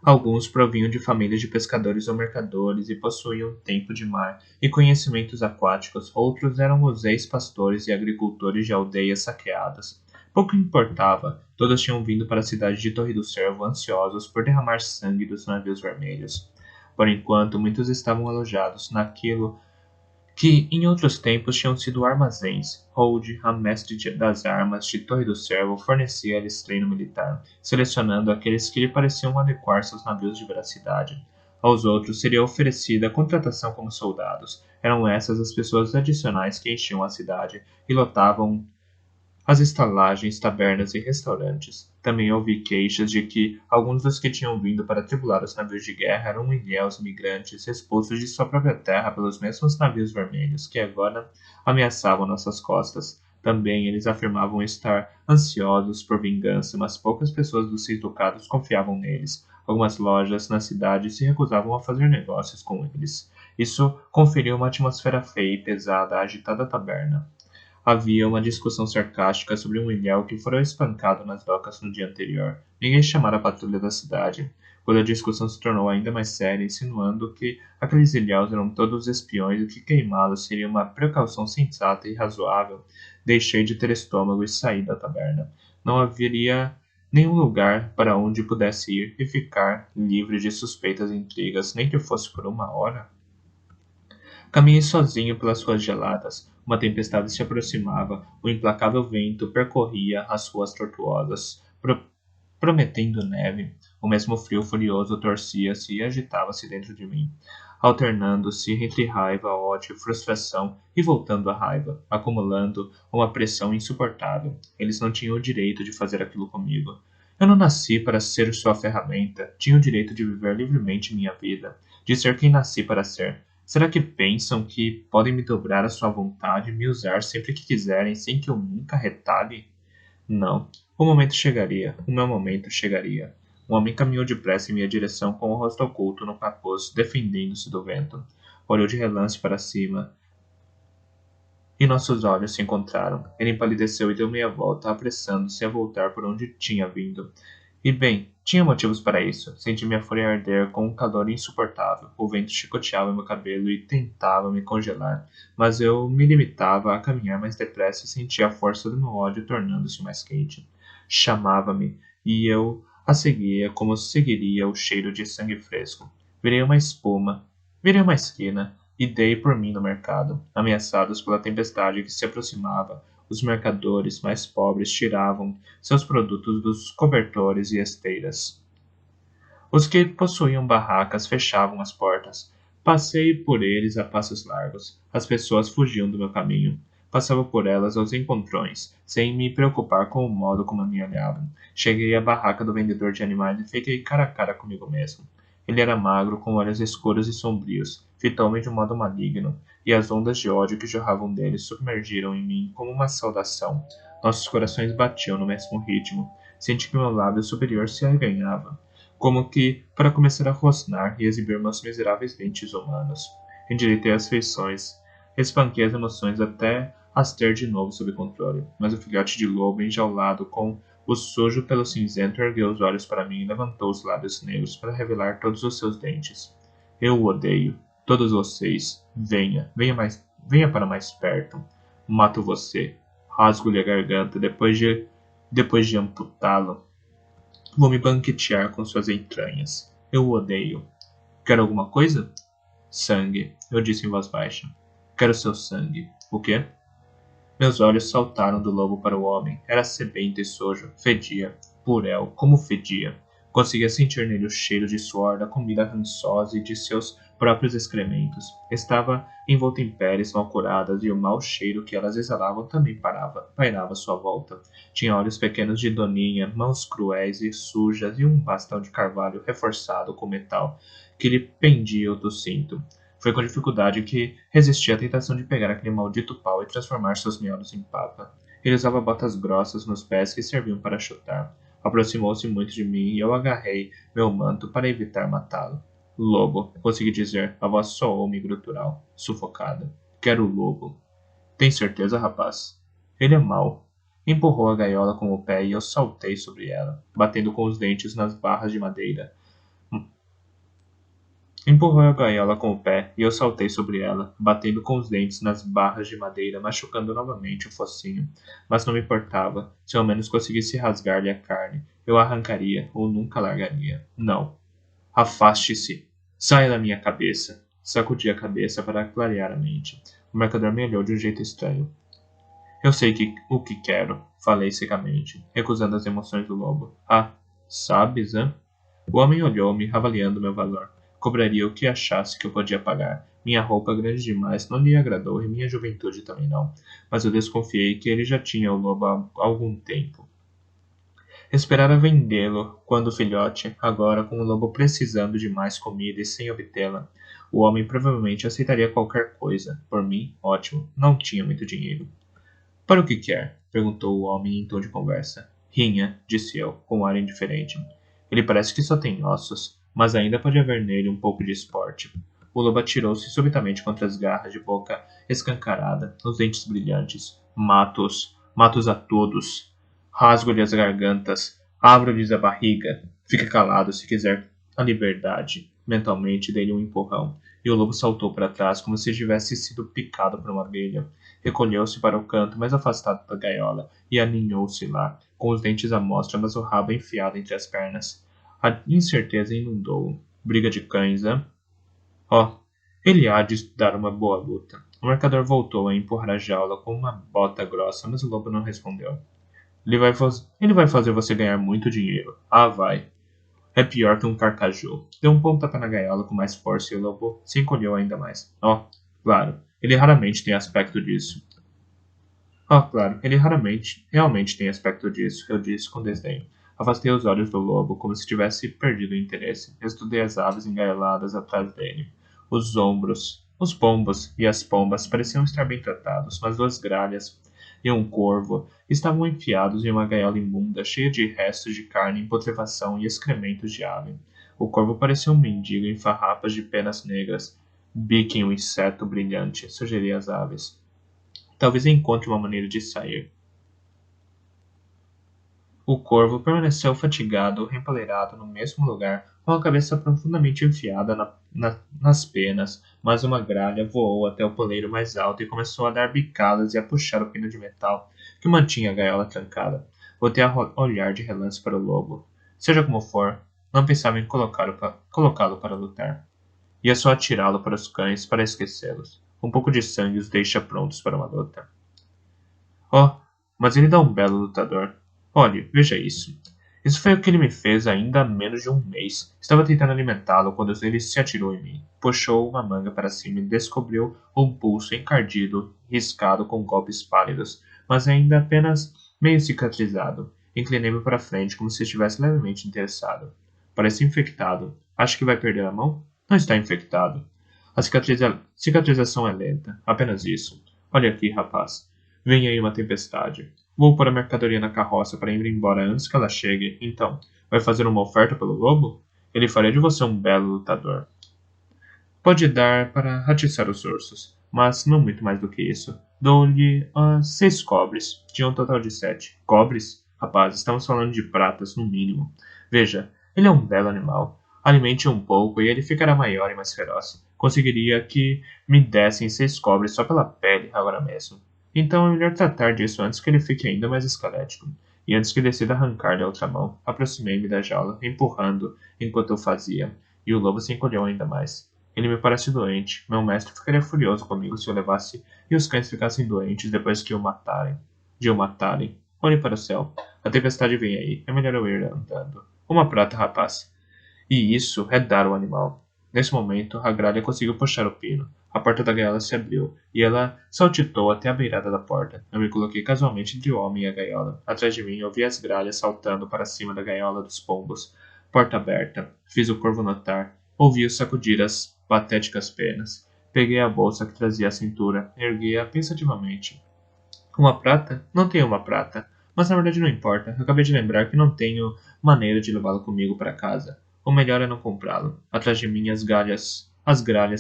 Alguns provinham de famílias de pescadores ou mercadores e possuíam tempo de mar e conhecimentos aquáticos. Outros eram os ex-pastores e agricultores de aldeias saqueadas. Pouco importava, todos tinham vindo para a cidade de Torre do Cervo ansiosos por derramar sangue dos navios vermelhos. Por enquanto, muitos estavam alojados naquilo que em outros tempos tinham sido armazéns. Hold, a mestre das armas de Torre do Cervo, fornecia-lhes treino militar, selecionando aqueles que lhe pareciam adequar-se aos navios de veracidade. Aos outros seria oferecida a contratação como soldados. Eram essas as pessoas adicionais que enchiam a cidade e lotavam as estalagens, tabernas e restaurantes. Também ouvi queixas de que alguns dos que tinham vindo para tripular os navios de guerra eram ilhéus migrantes expulsos de sua própria terra pelos mesmos navios vermelhos que agora ameaçavam nossas costas. Também eles afirmavam estar ansiosos por vingança, mas poucas pessoas dos seis ducados confiavam neles. Algumas lojas na cidade se recusavam a fazer negócios com eles. Isso conferiu uma atmosfera feia e pesada à agitada taberna. Havia uma discussão sarcástica sobre um ilhéu que fora espancado nas docas no dia anterior. Ninguém chamara a patrulha da cidade. Quando a discussão se tornou ainda mais séria, insinuando que aqueles ilhéus eram todos espiões e que queimá-los seria uma precaução sensata e razoável, deixei de ter estômago e saí da taberna. Não haveria nenhum lugar para onde pudesse ir e ficar livre de suspeitas e intrigas, nem que fosse por uma hora. Caminhei sozinho pelas ruas geladas. Uma tempestade se aproximava. O implacável vento percorria as ruas tortuosas, prometendo neve. O mesmo frio furioso torcia-se e agitava-se dentro de mim, alternando-se entre raiva, ódio, frustração e voltando à raiva, acumulando uma pressão insuportável. Eles não tinham o direito de fazer aquilo comigo. Eu não nasci para ser sua ferramenta. Tinha o direito de viver livremente minha vida, de ser quem nasci para ser. Será que pensam que podem me dobrar à sua vontade e me usar sempre que quiserem, sem que eu nunca retalhe? Não. O momento chegaria. O meu momento chegaria. Um homem caminhou depressa em minha direção com o rosto oculto no capuz, defendendo-se do vento. Olhou de relance para cima e nossos olhos se encontraram. Ele empalideceu e deu meia volta, apressando-se a voltar por onde tinha vindo. E bem, tinha motivos para isso. Senti minha fúria arder com um calor insuportável. O vento chicoteava meu cabelo e tentava me congelar, mas eu me limitava a caminhar mais depressa e sentia a força do meu ódio tornando-se mais quente. Chamava-me, e eu a seguia como seguiria o cheiro de sangue fresco. Virei uma espuma, virei uma esquina, e dei por mim no mercado. Ameaçados pela tempestade que se aproximava, os mercadores mais pobres tiravam seus produtos dos cobertores e esteiras. Os que possuíam barracas fechavam as portas. Passei por eles a passos largos. As pessoas fugiam do meu caminho. Passava por elas aos encontrões, sem me preocupar com o modo como me olhavam. Cheguei à barraca do vendedor de animais e fiquei cara a cara comigo mesmo. Ele era magro, com olhos escuros e sombrios. Fitou-me de um modo maligno, e as ondas de ódio que jorravam dele submergiram em mim como uma saudação. Nossos corações batiam no mesmo ritmo. Senti que meu lábio superior se arreganhava, como que para começar a rosnar e exibir meus miseráveis dentes humanos. Endireitei as feições, espanquei as emoções até as ter de novo sob controle, mas o filhote de lobo, enjaulado com o sujo pelo cinzento, ergueu os olhos para mim e levantou os lábios negros para revelar todos os seus dentes. Eu o odeio. Todos vocês. Venha para mais perto. Mato você. Rasgo-lhe a garganta depois de amputá-lo. Vou me banquetear com suas entranhas. Eu o odeio. Quer alguma coisa? Sangue, eu disse em voz baixa. Quero seu sangue. O quê? Meus olhos saltaram do lobo para o homem. Era sebento e sujo. Fedia. Purel, como fedia. Conseguia sentir nele o cheiro de suor da comida rançosa e de seus próprios excrementos. Estava envolto em peles mal curadas e o mau cheiro que elas exalavam também pairava à sua volta. Tinha olhos pequenos de doninha, mãos cruéis e sujas e um bastão de carvalho reforçado com metal que lhe pendia do cinto. Foi com dificuldade que resisti à tentação de pegar aquele maldito pau e transformar seus miolos em papa. Ele usava botas grossas nos pés que serviam para chutar. Aproximou-se muito de mim e eu agarrei meu manto para evitar matá-lo. Lobo, consegui dizer, a voz soou-me grutural, sufocada. Quero o lobo. Tem certeza, rapaz? Ele é mau. Empurrou a gaiola com o pé e eu saltei sobre ela, batendo com os dentes nas barras de madeira. Empurrou a gaiola com o pé e eu saltei sobre ela, batendo com os dentes nas barras de madeira, machucando novamente o focinho. Mas não me importava. Se ao menos conseguisse rasgar-lhe a carne, eu arrancaria ou nunca largaria. Não. Afaste-se. Saia da minha cabeça. Sacudi a cabeça para clarear a mente. O mercador me olhou de um jeito estranho. Eu sei o que quero, falei secamente, recusando as emoções do lobo. Ah, sabes, hã? O homem olhou-me, avaliando meu valor. Cobraria o que achasse que eu podia pagar. Minha roupa grande demais não lhe agradou e minha juventude também não. Mas eu desconfiei que ele já tinha o lobo há algum tempo. Esperara vendê-lo quando filhote, agora com o lobo precisando de mais comida e sem obtê-la. O homem provavelmente aceitaria qualquer coisa. Por mim, ótimo. Não tinha muito dinheiro. Para o que quer? Perguntou o homem em tom de conversa. Rinha, disse eu, com um ar indiferente. Ele parece que só tem ossos, mas ainda pode haver nele um pouco de esporte. O lobo atirou-se subitamente contra as garras de boca escancarada, os dentes brilhantes. Matos, matos a todos. Rasgo-lhe as gargantas, abro-lhes a barriga. Fique calado se quiser a liberdade. Mentalmente dei-lhe um empurrão, e o lobo saltou para trás como se tivesse sido picado por uma abelha. Recolheu-se para o canto mais afastado da gaiola e aninhou-se lá, com os dentes à mostra, mas o rabo enfiado entre as pernas. A incerteza inundou-o. Briga de cães, hein? Oh, ele há de dar uma boa luta. O mercador voltou a empurrar a jaula com uma bota grossa, mas o lobo não respondeu. Ele vai fazer você ganhar muito dinheiro. Ah, vai. É pior que um carcaju. Deu um pontapé na gaiola com mais força e o lobo se encolheu ainda mais. Oh, claro, ele raramente tem aspecto disso. Oh, claro, ele realmente tem aspecto disso, eu disse com desdém. Afastei os olhos do lobo, como se tivesse perdido o interesse. Estudei as aves engaioladas atrás dele. Os ombros, os pombos e as pombas pareciam estar bem tratados, mas duas gralhas e um corvo estavam enfiados em uma gaiola imunda, cheia de restos de carne em putrefação e excrementos de ave. O corvo parecia um mendigo em farrapas de penas negras. Bique um inseto brilhante, sugeri às aves. Talvez encontre uma maneira de sair. O corvo permaneceu fatigado, empaleirado no mesmo lugar, com a cabeça profundamente enfiada nas penas, mas uma gralha voou até o poleiro mais alto e começou a dar bicadas e a puxar o pino de metal que mantinha a gaiola trancada. Voltei a olhar de relance para o lobo. Seja como for, não pensava em colocá-lo para lutar. Ia só atirá-lo para os cães para esquecê-los. Um pouco de sangue os deixa prontos para uma luta. Oh, mas ele dá um belo lutador. Olhe, veja isso. Isso foi o que ele me fez ainda há menos de um mês. Estava tentando alimentá-lo quando ele se atirou em mim. Puxou uma manga para cima e descobriu um pulso encardido, riscado com golpes pálidos, mas ainda apenas meio cicatrizado. Inclinei-me para frente como se estivesse levemente interessado. Parece infectado. Acho que vai perder a mão? Não está infectado. A cicatrização é lenta. Apenas isso. Olha aqui, rapaz. Vem aí uma tempestade. Vou pôr a mercadoria na carroça para ir embora antes que ela chegue. Então, vai fazer uma oferta pelo lobo? Ele faria de você um belo lutador. Pode dar para ratiçar os ursos, mas não muito mais do que isso. Dou-lhe 6 cobres, de um total de 7. Cobres? Rapaz, estamos falando de pratas, no mínimo. Veja, ele é um belo animal. Alimente um pouco e ele ficará maior e mais feroz. Conseguiria que me dessem 6 cobres só pela pele agora mesmo. Então é melhor tratar disso antes que ele fique ainda mais esquelético. E antes que decida arrancar-lhe a outra mão, aproximei-me da jaula, empurrando enquanto eu fazia, e o lobo se encolheu ainda mais. Ele me parece doente. Meu mestre ficaria furioso comigo se eu levasse e os cães ficassem doentes depois que o matarem. De o matarem. Olhe para o céu. A tempestade vem aí. É melhor eu ir andando. Uma prata, rapaz. E isso é dar o animal. Nesse momento, a gralha conseguiu puxar o pino. A porta da gaiola se abriu, e ela saltitou até a beirada da porta. Eu me coloquei casualmente entre o homem e a gaiola. Atrás de mim, eu vi as gralhas saltando para cima da gaiola dos pombos. Porta aberta. Fiz o corvo notar. Ouvi-o sacudir as patéticas penas. Peguei a bolsa que trazia à cintura, ergui-a pensativamente. Uma prata? Não tenho uma prata. Mas na verdade não importa. Acabei de lembrar que não tenho maneira de levá-lo comigo para casa. O melhor é não comprá-lo. Atrás de mim as gralhas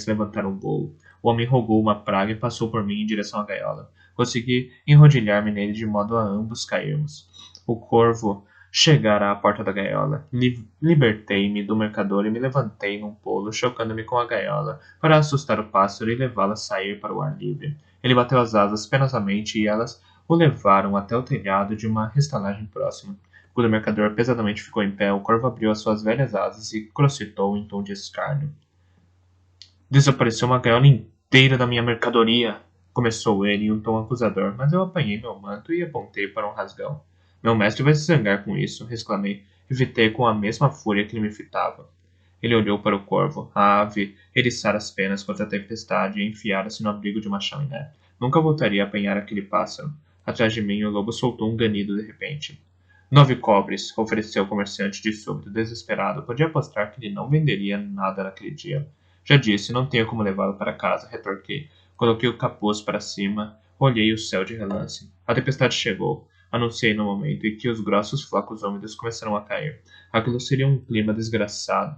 levantaram voo. O homem rogou uma praga e passou por mim em direção à gaiola. Consegui enrodilhar-me nele de modo a ambos cairmos. O corvo chegara à porta da gaiola. Libertei-me do mercador e me levantei num pulo, chocando-me com a gaiola, para assustar o pássaro e levá-lo a sair para o ar livre. Ele bateu as asas penosamente e elas o levaram até o telhado de uma estalagem próxima. Quando o mercador pesadamente ficou em pé, o corvo abriu as suas velhas asas e crocitou em tom de escárnio. Desapareceu uma gaiola inteira da minha mercadoria! Começou ele em um tom acusador, mas eu apanhei meu manto e apontei para um rasgão. Meu mestre vai se zangar com isso, exclamei. Evitei com a mesma fúria que ele me fitava. Ele olhou para o corvo. A ave eriçara as penas contra a tempestade e enfiara-se no abrigo de uma chaminé. Nunca voltaria a apanhar aquele pássaro. Atrás de mim, o lobo soltou um ganido de repente. 9 cobres, ofereceu o comerciante de súbito, desesperado. Podia apostar que ele não venderia nada naquele dia. Já disse, não tenho como levá-lo para casa, retorquei. Coloquei o capuz para cima, olhei o céu de relance. A tempestade chegou. Anunciei no momento em que os grossos flocos úmidos começaram a cair. Aquilo seria um clima desgraçado,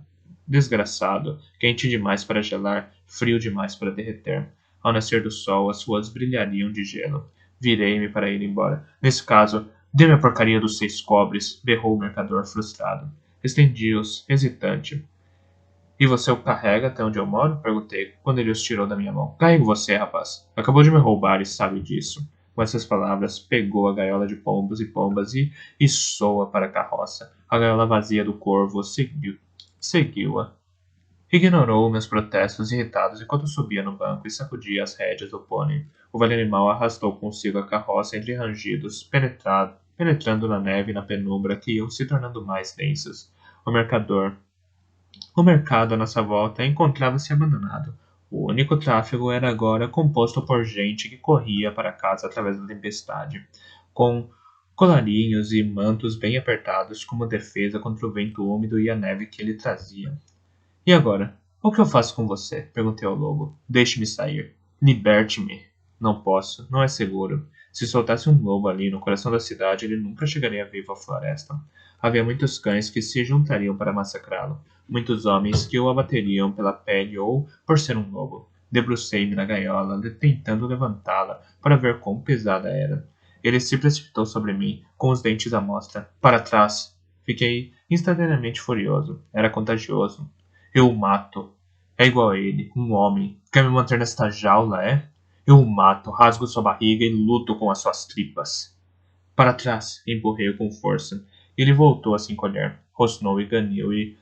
quente demais para gelar, frio demais para derreter. Ao nascer do sol, as ruas brilhariam de gelo. Virei-me para ir embora. Nesse caso, dê-me a porcaria dos 6 cobres, berrou o mercador frustrado. Estendi-os, hesitante. E você o carrega até onde eu moro? Perguntei, quando ele os tirou da minha mão. Carrego você, rapaz. Acabou de me roubar e sabe disso. Com essas palavras, pegou a gaiola de pombos e pombas e içou-a para a carroça. A gaiola vazia do corvo seguiu-a. Ignorou meus protestos irritados enquanto subia no banco e sacudia as rédeas do pônei. O velho animal arrastou consigo a carroça entre rangidos, penetrando na neve e na penumbra que iam se tornando mais densas. O mercado à nossa volta encontrava-se abandonado. O único tráfego era agora composto por gente que corria para casa através da tempestade, com colarinhos e mantos bem apertados como defesa contra o vento úmido e a neve que ele trazia. E agora? O que eu faço com você? Perguntei ao lobo. Deixe-me sair. Liberte-me. Não posso. Não é seguro. Se soltasse um lobo ali no coração da cidade, ele nunca chegaria vivo à floresta. Havia muitos cães que se juntariam para massacrá-lo. Muitos homens que o abateriam pela pele ou por ser um lobo. Debrucei-me na gaiola, tentando levantá-la para ver quão pesada era. Ele se precipitou sobre mim, com os dentes à mostra. Para trás! Fiquei instantaneamente furioso. Era contagioso. Eu o mato. É igual a ele, um homem. Quer me manter nesta jaula, é? Eu o mato, rasgo sua barriga e luto com as suas tripas. Para trás! Empurrei-o com força. Ele voltou a se encolher, rosnou e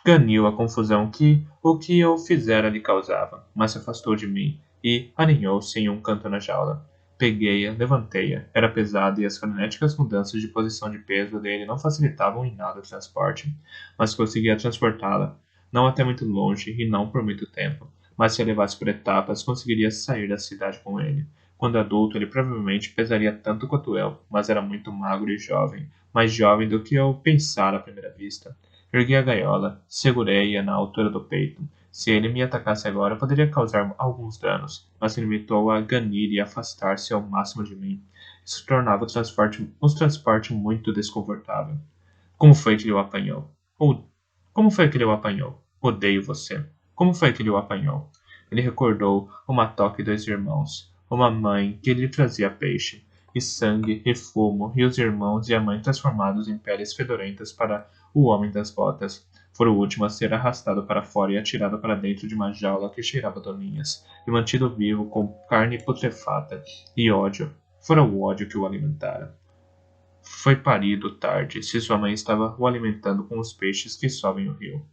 ganhou a confusão que o que eu fizera lhe causava, mas se afastou de mim e aninhou-se em um canto na jaula. Peguei-a, levantei-a. Era pesada e as frenéticas mudanças de posição de peso dele não facilitavam em nada o transporte, mas conseguia transportá-la, não até muito longe e não por muito tempo, mas se a levasse por etapas, conseguiria sair da cidade com ele. Quando adulto, ele provavelmente pesaria tanto quanto eu, mas era muito magro e jovem, mais jovem do que eu pensara à primeira vista. Ergui a gaiola, segurei-a na altura do peito. Se ele me atacasse agora, poderia causar alguns danos, mas se limitou a ganir e afastar-se ao máximo de mim. Isso tornava o transporte muito desconfortável. Como foi que ele o apanhou? Ou como foi que ele o apanhou? Odeio você. Como foi que ele o apanhou? Ele recordou uma toca e dois irmãos, uma mãe que lhe trazia peixe, e sangue, e fumo, e os irmãos e a mãe transformados em peles fedorentas para o homem das botas. Fora o último a ser arrastado para fora e atirado para dentro de uma jaula que cheirava doninhas, e mantido vivo com carne putrefata e ódio. Fora o ódio que o alimentara. Foi parido tarde, se sua mãe estava o alimentando com os peixes que sobem o rio.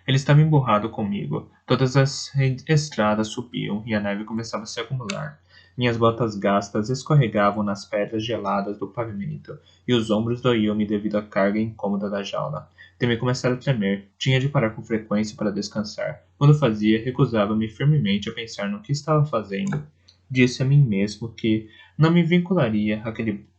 Ele estava emburrado comigo. Todas as estradas subiam e a neve começava a se acumular. Minhas botas gastas escorregavam nas pedras geladas do pavimento, e os ombros doíam-me devido à carga incômoda da jaula. Temi começar a tremer. Tinha de parar com frequência para descansar. Quando fazia, recusava-me firmemente a pensar no que estava fazendo. Disse a mim mesmo que não me vincularia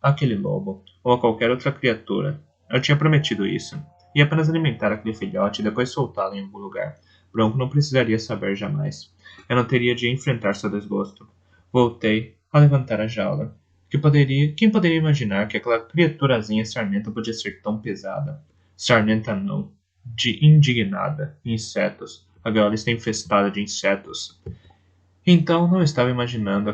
àquele lobo, ou a qualquer outra criatura. Eu tinha prometido isso. E apenas alimentar aquele filhote e depois soltá-lo em algum lugar. Bronco não precisaria saber jamais. Eu não teria de enfrentar seu desgosto. Voltei a levantar a jaula. Quem poderia imaginar que aquela criaturazinha sarnenta podia ser tão pesada? Sarnenta não. De indignada. Insetos. A gaiola está infestada de insetos. Então não estava imaginando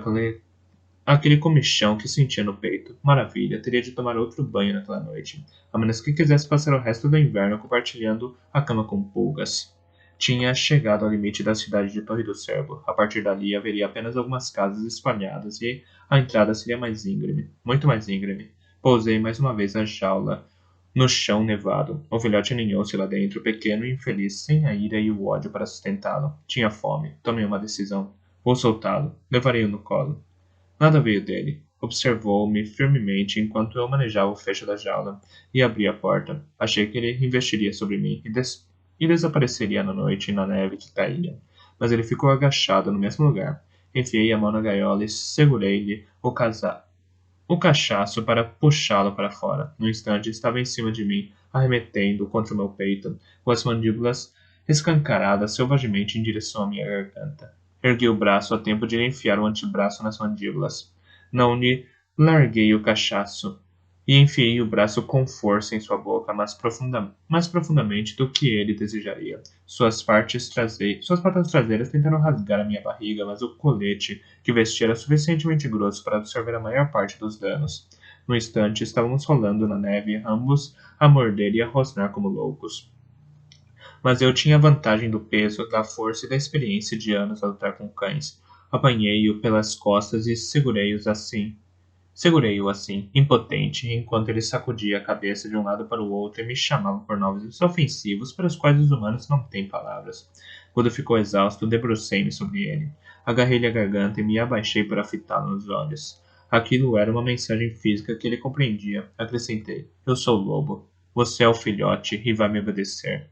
aquele comichão que sentia no peito. Maravilha, teria de tomar outro banho naquela noite, a menos que quisesse passar o resto do inverno compartilhando a cama com pulgas. Tinha chegado ao limite da cidade de Torre do Cervo. A partir dali haveria apenas algumas casas espalhadas e a entrada seria mais íngreme, muito mais íngreme. Pousei mais uma vez a jaula no chão nevado. O filhote aninhou-se lá dentro, pequeno e infeliz, sem a ira e o ódio para sustentá-lo. Tinha fome. Tomei uma decisão. Vou soltá-lo. Levarei-o no colo. Nada veio dele. Observou-me firmemente enquanto eu manejava o fecho da jaula e abria a porta. Achei que ele investiria sobre mim e desapareceria na noite e na neve que caía. Mas ele ficou agachado no mesmo lugar. Enfiei a mão na gaiola e segurei-lhe o cachaço para puxá-lo para fora. No instante, estava em cima de mim, arremetendo contra o meu peito, com as mandíbulas escancaradas selvagemente em direção à minha garganta. Ergui o braço a tempo de lhe enfiar o antebraço nas mandíbulas. Não lhe larguei o cachaço e enfiei o braço com força em sua boca, mais profundamente do que ele desejaria. Suas patas traseiras tentaram rasgar a minha barriga, mas o colete que vestia era suficientemente grosso para absorver a maior parte dos danos. No instante, estávamos rolando na neve, ambos a morder e a rosnar como loucos. Mas eu tinha a vantagem do peso, da força e da experiência de anos a lutar com cães. Apanhei-o pelas costas e Segurei-o assim, impotente, enquanto ele sacudia a cabeça de um lado para o outro e me chamava por nomes ofensivos para os quais os humanos não têm palavras. Quando ficou exausto, debrucei-me sobre ele. Agarrei-lhe a garganta e me abaixei para fitá-lo nos olhos. Aquilo era uma mensagem física que ele compreendia. Acrescentei: Eu sou o lobo. Você é o filhote e vai me obedecer.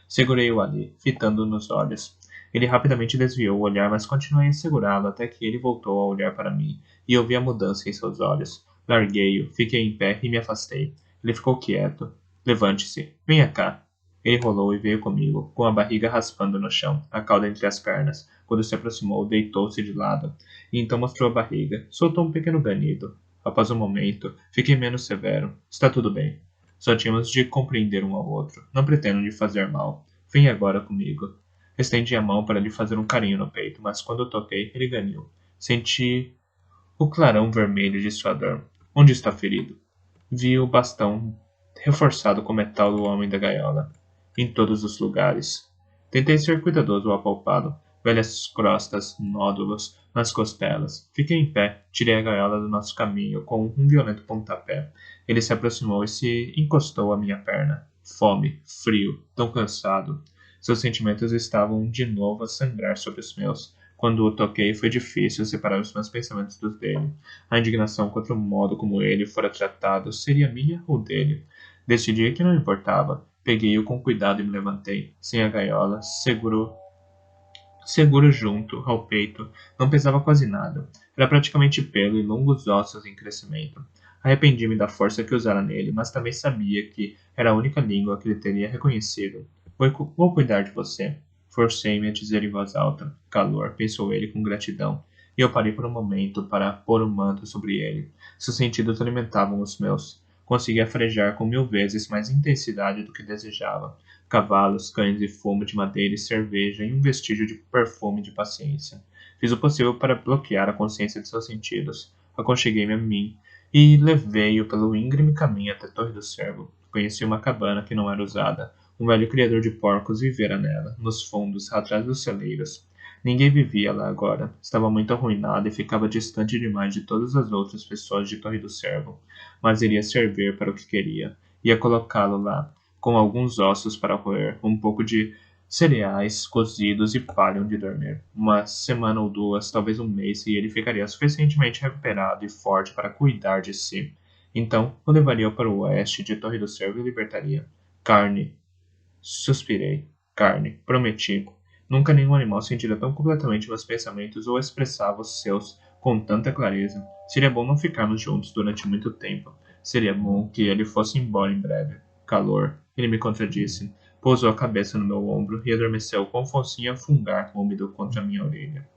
Segurei-o ali, fitando-o nos olhos. Ele rapidamente desviou o olhar, mas continuei a segurá-lo até que ele voltou a olhar para mim, e eu vi a mudança em seus olhos. Larguei-o, fiquei em pé e me afastei. Ele ficou quieto. Levante-se. Venha cá. Ele rolou e veio comigo, com a barriga raspando no chão, a cauda entre as pernas. Quando se aproximou, deitou-se de lado, e então mostrou a barriga. Soltou um pequeno ganido. Após um momento, fiquei menos severo. Está tudo bem. Só tínhamos de compreender um ao outro. Não pretendo lhe fazer mal. Venha agora comigo. Estendi a mão para lhe fazer um carinho no peito, mas quando o toquei, ele ganiu. Senti o clarão vermelho de sua dor. Onde está ferido? Vi o bastão reforçado com metal do homem da gaiola. Em todos os lugares. Tentei ser cuidadoso ao apalpá-lo. velhas crostas, nódulos nas costelas. Fiquei em pé, tirei a gaiola do nosso caminho com um violento pontapé. Ele se aproximou e se encostou à minha perna. Fome, frio, tão cansado. Seus sentimentos estavam de novo a sangrar sobre os meus. Quando o toquei, foi difícil separar os meus pensamentos dos dele. A indignação contra o modo como ele fora tratado seria minha ou dele. Decidi que não importava. Peguei-o com cuidado e me levantei. Sem a gaiola, seguro junto ao peito, não pesava quase nada. Era praticamente pelo e longos ossos em crescimento. Arrependi-me da força que usara nele, mas também sabia que era a única língua que ele teria reconhecido. Vou cuidar de você. Forcei-me a dizer em voz alta. Calor, pensou ele com gratidão. E eu parei por um momento para pôr o manto sobre ele. Seus sentidos alimentavam os meus. Conseguia farejar com 1000 vezes mais intensidade do que desejava. Cavalos, cães e fumo de madeira e cerveja e um vestígio de perfume de paciência. Fiz o possível para bloquear a consciência de seus sentidos. Aconcheguei-me a mim e levei-o pelo íngreme caminho até a Torre do Cervo. Conheci uma cabana que não era usada. Um velho criador de porcos vivera nela, nos fundos, atrás dos celeiros. Ninguém vivia lá agora. Estava muito arruinada e ficava distante demais de todas as outras pessoas de Torre do Cervo. Mas iria servir para o que queria. Ia colocá-lo lá, com alguns ossos para roer, um pouco de cereais cozidos e palha onde dormir. Uma semana ou duas, talvez um mês, e ele ficaria suficientemente recuperado e forte para cuidar de si. Então, o levaria para o oeste de Torre do Cervo e o libertaria. Carne. Suspirei. Carne. Prometi. Nunca nenhum animal sentira tão completamente meus pensamentos ou expressava os seus com tanta clareza. Seria bom não ficarmos juntos durante muito tempo. Seria bom que ele fosse embora em breve. Calor. Ele me contradisse. Pousou a cabeça no meu ombro e adormeceu com o focinho a fungar úmido contra minha orelha.